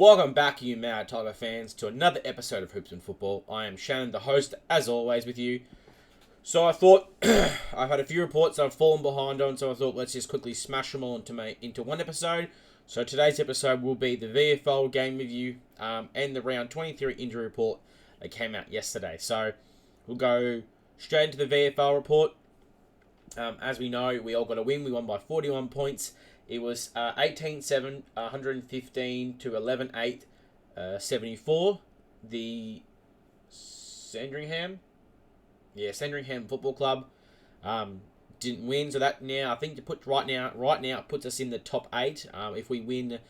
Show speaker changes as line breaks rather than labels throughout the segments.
Welcome back, you Mad Tiger fans, to another episode of Hoops and Football. I am Shannon, the host, as always, with you. So I thought, I've had a few reports that I've fallen behind on, so I thought let's just quickly smash them all into one episode. So today's episode will be the VFL game review and the round 23 injury report that came out yesterday. So we'll go straight into the VFL report. As we know, we all got a win. We won by 41 points. It was 18-7, 115 to 11-8, 74. The Sandringham Football Club didn't win, so that now I think right now it puts us in the top 8. If we win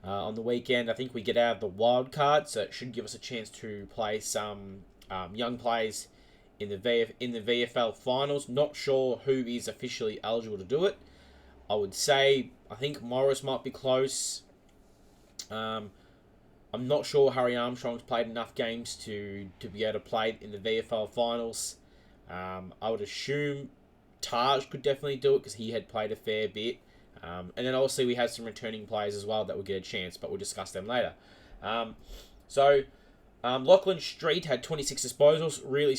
on the weekend, I think we get out of the wild card, so it should give us a chance to play some young players in the VFL finals. Not sure who is officially eligible to do it. I think Morris might be close. I'm not sure Harry Armstrong's played enough games to be able to play in the VFL finals. I would assume Taj could definitely do it because he had played a fair bit. And then obviously we have some returning players as well that will get a chance, but we'll discuss them later. Lachlan Street had 26 disposals. Really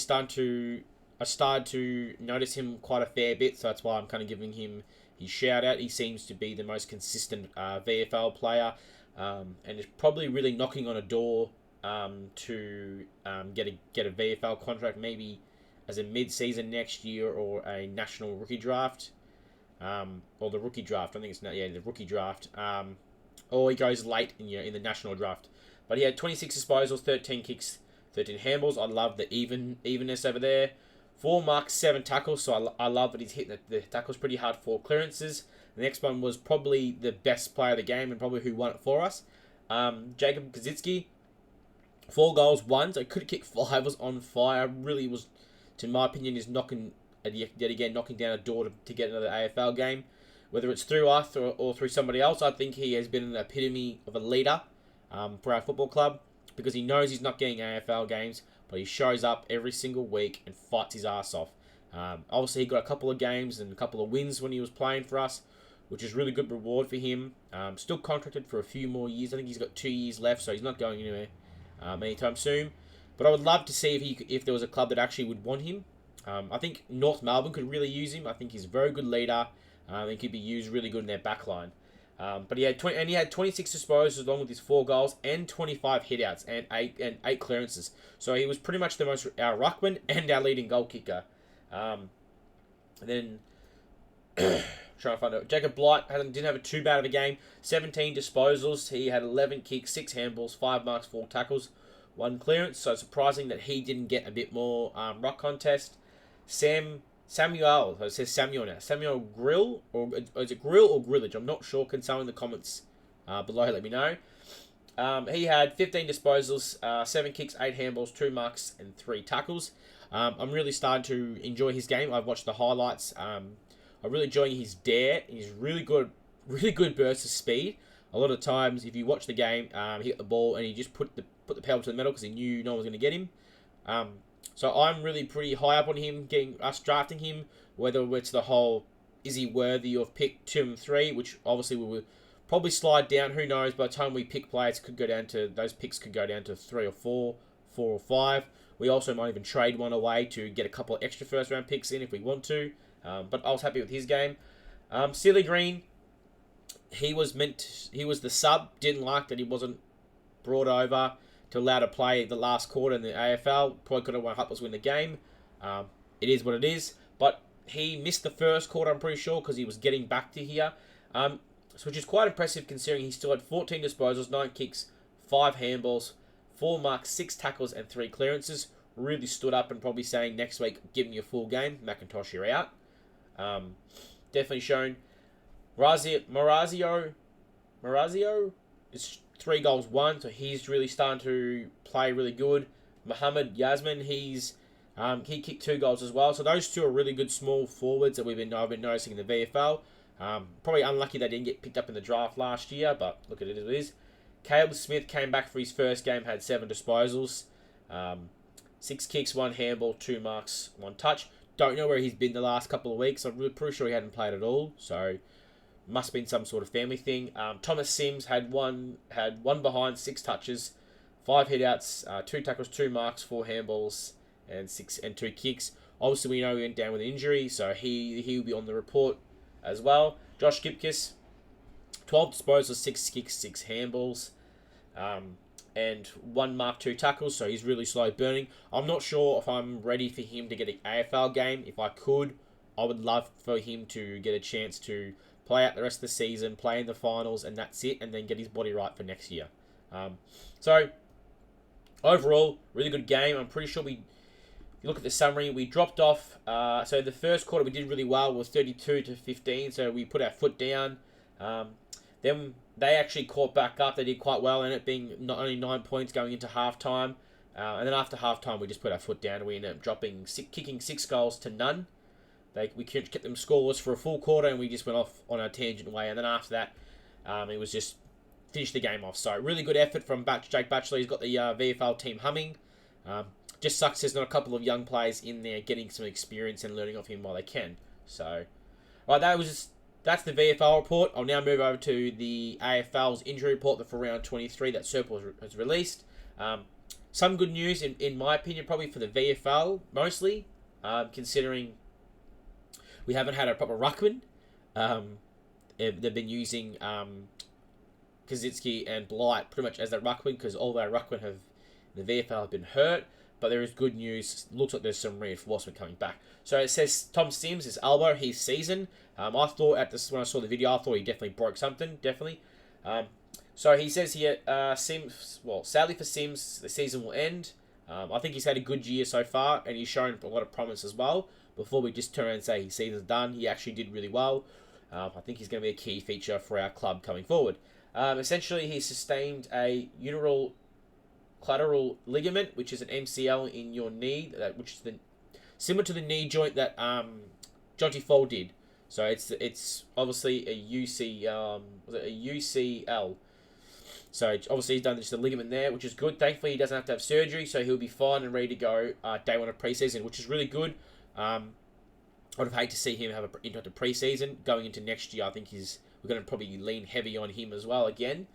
I started to notice him quite a fair bit, so that's why I'm kind of giving him his shout out. He seems to be the most consistent VFL player, and is probably really knocking on a door to get a VFL contract, maybe as a mid-season next year or a national rookie draft, or the rookie draft. I think it's not the rookie draft, or he goes late in the national draft. But he had 26 disposals, 13 kicks, 13 handballs. I love the evenness over there. 4 marks, 7 tackles, so I love that he's hitting the tackles pretty hard. 4 clearances. The next one was probably the best player of the game and probably who won it for us. Jacob Kazitsky, 4 goals, 1. So he could have kicked 5, was on fire. Really was, to my opinion, is knocking down a door to get another AFL game. Whether it's through us or through somebody else, I think he has been an epitome of a leader for our football club, because he knows he's not getting AFL games, but he shows up every single week and fights his ass off. Obviously, he got a couple of games and a couple of wins when he was playing for us, which is really good reward for him. Still contracted for a few more years. I think he's got 2 years left, so he's not going anywhere anytime soon. But I would love to see if there was a club that actually would want him. I think North Melbourne could really use him. I think he's a very good leader and could be used really good in their back line. But he had 26 disposals along with his 4 goals and 25 hitouts and 8 clearances. So he was pretty much our ruckman and our leading goal kicker. Then trying to find out, Jacob Blight didn't have too bad of a game. 17 disposals. He had 11 kicks, 6 handballs, 5 marks, 4 tackles, 1 clearance. So surprising that he didn't get a bit more ruck contest. Samuel, it says Samuel now. Samuel Grill, or is it Grill or Grillage? I'm not sure. Can someone in the comments below let me know? He had 15 disposals, 7 kicks, 8 handballs, 2 marks, and 3 tackles. I'm really starting to enjoy his game. I've watched the highlights. I'm really enjoying his dare. He's really good burst of speed. A lot of times, if you watch the game, he hit the ball and he just put the pedal to the metal because he knew no one was going to get him. So I'm really pretty high up on him, drafting him, whether it's the whole, is he worthy of pick 2 and 3, which obviously we will probably slide down, who knows, by the time we pick players, those picks could go down to 3 or 4 or 5. We also might even trade one away to get a couple of extra first round picks in if we want to, but I was happy with his game. Sealy Green, he was the sub, didn't like that he wasn't brought over to allow to play the last quarter in the AFL. Probably could have helped us win the game. It is what it is. But he missed the first quarter, I'm pretty sure, because he was getting back to here. Which is quite impressive considering he still had 14 disposals, 9 kicks, 5 handballs, 4 marks, 6 tackles, and 3 clearances. Really stood up and probably saying next week, give me a full game. McIntosh, you're out. Definitely shown. Marazio is 3 goals, 1, so he's really starting to play really good. Mohammed Yasmin, he kicked 2 goals as well. So those 2 are really good small forwards that I've been noticing in the VFL. Probably unlucky they didn't get picked up in the draft last year, but look at it as it is. Caleb Smith came back for his first game, had 7 disposals, 6 kicks, 1 handball, 2 marks, 1 touch. Don't know where he's been the last couple of weeks. I'm really pretty sure he hadn't played at all, so Must have been some sort of family thing. Thomas Sims had one behind, 6 touches, 5 hitouts, 2 tackles, 2 marks, 4 handballs, and 2 kicks. Obviously, we know he went down with an injury, so he will be on the report as well. Josh Gipkiss, 12 disposals, 6 kicks, 6 handballs, and 1 mark, 2 tackles, so he's really slow burning. I'm not sure if I'm ready for him to get an AFL game. If I could, I would love for him to get a chance to play out the rest of the season, play in the finals, and that's it, and then get his body right for next year. So, overall, really good game. I'm pretty sure if you look at the summary, we dropped off. So the first quarter we did really well. It was 32-15, so we put our foot down. Then they actually caught back up. They did quite well, and it being not only 9 points going into halftime. And then after halftime, we just put our foot down, and we ended up kicking 6 goals to none. We kept them scoreless for a full quarter, and we just went off on a tangent way. And then after that, it was just finish the game off. So really good effort from Jake Batchelor. He's got the VFL team humming. Just sucks there's not a couple of young players in there getting some experience and learning off him while they can. So, right, that's the VFL report. I'll now move over to the AFL's injury report for round 23 that Serpil has released. Some good news, in my opinion, probably for the VFL, mostly, considering we haven't had a proper ruckman. They've been using Kaczynski and Blight pretty much as their ruckman, because all their ruckmen the VFL have been hurt. But there is good news. Looks like there's some reinforcement coming back. So it says Tom Sims, his elbow, his season. I thought when I saw the video, I thought he definitely broke something. Definitely. So he says here, Sims. Well, sadly for Sims, the season will end. I think he's had a good year so far, and he's shown a lot of promise as well. Before we just turn around and say his season's done, he actually did really well. I think he's going to be a key feature for our club coming forward. Essentially, he sustained a unilateral collateral ligament, which is an MCL in your knee, which is similar to the knee joint that Jonty Fall did. So it's obviously a UCL. So obviously he's done just a ligament there, which is good. Thankfully he doesn't have to have surgery, so he'll be fine and ready to go day 1 of preseason, which is really good. I would have hated to see him have into preseason going into next year. I think we're going to probably lean heavy on him as well again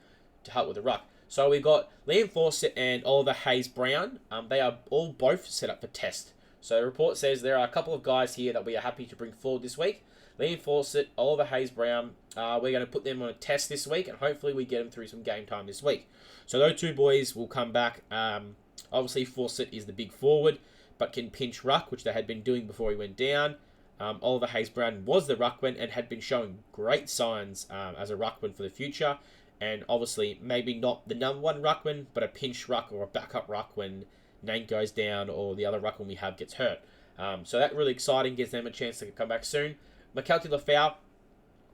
to help with the ruck. So we've got Liam Fawcett and Oliver Hayes-Brown. They are both set up for test. So the report says there are a couple of guys here that we are happy to bring forward this week. Liam Fawcett, Oliver Hayes-Brown, we're going to put them on a test this week, and hopefully we get them through some game time this week. So those 2 boys will come back. Obviously Fawcett is the big forward, but can pinch ruck, which they had been doing before he went down. Oliver Hayes-Brown was the ruckman and had been showing great signs as a ruckman for the future. And obviously, maybe not the number 1 ruckman, but a pinch ruck or a backup ruck when Nate goes down or the other ruckman we have gets hurt. So that's really exciting, gives them a chance to come back soon. McKelty Lafau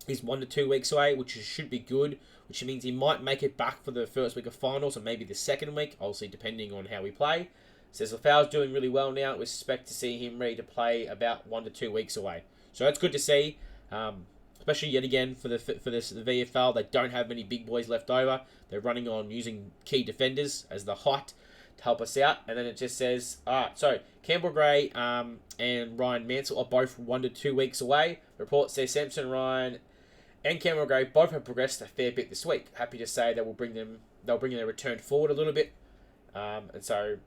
is 1 to 2 weeks away, which should be good, which means he might make it back for the first week of finals or maybe the second week, obviously depending on how we play. It says Lafau's doing really well now. We expect to see him ready to play about 1 to 2 weeks away. So that's good to see. Especially yet again for the VFL, they don't have many big boys left over. They're running on using key defenders as the height to help us out. And then it just says, alright, so Campbell Gray and Ryan Mansell are both 1 to 2 weeks away. The report says Samson Ryan and Campbell Gray both have progressed a fair bit this week. Happy to say they'll bring their return forward a little bit. And so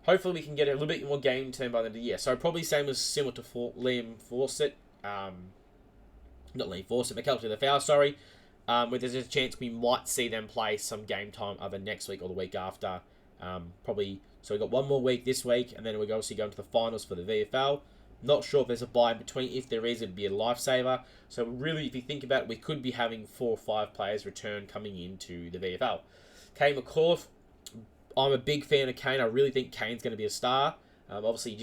hopefully we can get a little bit more game time by the end of the year. So probably similar to Liam Fawcett. Not Liam Fawcett, McKelty Lafau, sorry. Where there's a chance we might see them play some game time either next week or the week after. Probably. So we've got 1 more week this week, and then we're obviously going to the finals for the VFL. Not sure if there's a bye in between. If there is, it'd be a lifesaver. So really, if you think about it, we could be having 4 or 5 players return coming into the VFL. Kane McCullough, I'm a big fan of Kane. I really think Kane's going to be a star. Obviously,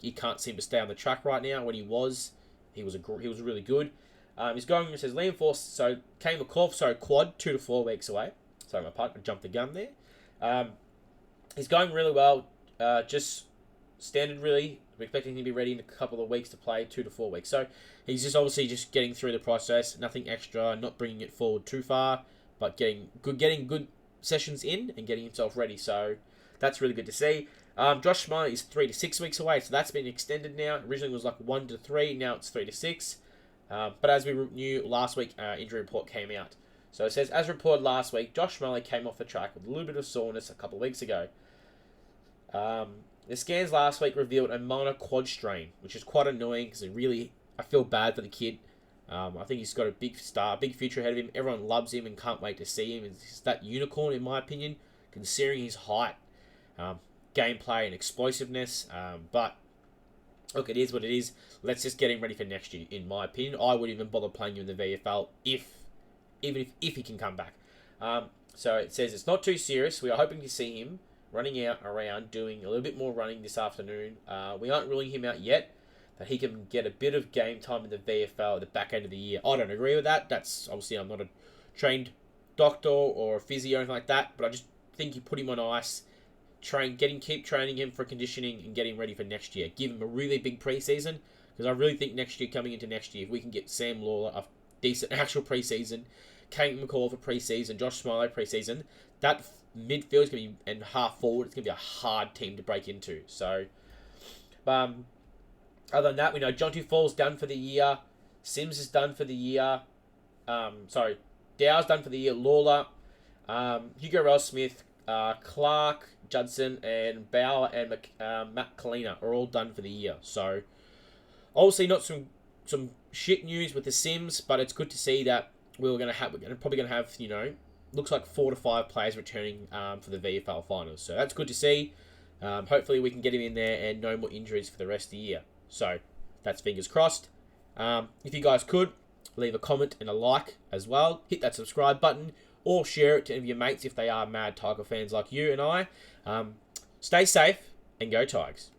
he can't seem to stay on the track right now. When he was really good. He's going, it says Liam Force, so Kane McCullough, so quad, 2 to 4 weeks away. Sorry, my partner jumped the gun there. He's going really well, just standard really. We're expecting him to be ready in a couple of weeks to play, 2 to 4 weeks. So he's just obviously just getting through the process, nothing extra, not bringing it forward too far, but getting good sessions in and getting himself ready. So that's really good to see. Josh Smiley is 3 to 6 weeks away, so that's been extended now. Originally it was like 1 to 3, now it's 3 to 6. But as we knew last week, injury report came out. So it says, as reported last week, Josh Smalley came off the track with a little bit of soreness a couple of weeks ago. The scans last week revealed a minor quad strain, which is quite annoying because I feel bad for the kid. I think he's got a big future ahead of him. Everyone loves him and can't wait to see him. He's that unicorn, in my opinion, considering his height, gameplay, and explosiveness. But look, it is what it is. Let's just get him ready for next year, in my opinion. I wouldn't even bother playing him in the VFL if he can come back. So it says it's not too serious. We are hoping to see him running out around, doing a little bit more running this afternoon. We aren't ruling him out yet, that he can get a bit of game time in the VFL at the back end of the year. I don't agree with that. That's obviously, I'm not a trained doctor or a physio or anything like that, but I just think you put him on ice, keep training him for conditioning and getting ready for next year. Give him a really big preseason, because I really think coming into next year, if we can get Sam Lawler a decent actual preseason, Kate McCall for preseason, Josh Smiley preseason, that midfield is going to be, and half forward, it's going to be a hard team to break into. So, other than that, we know Jonty Fall's done for the year. Sims is done for the year. Dow's done for the year. Lawler, Hugo Rell-Smith, Clark, Judson, and Bauer and Matt Kalina are all done for the year. So, obviously not some shit news with the Sims, but it's good to see that we're probably going to have, looks like 4 to 5 players returning for the VFL finals. So that's good to see. Hopefully we can get him in there and no more injuries for the rest of the year. So that's fingers crossed. If you guys could, leave a comment and a like as well. Hit that subscribe button or share it to any of your mates if they are mad Tiger fans like you and I. Stay safe and go Tigers.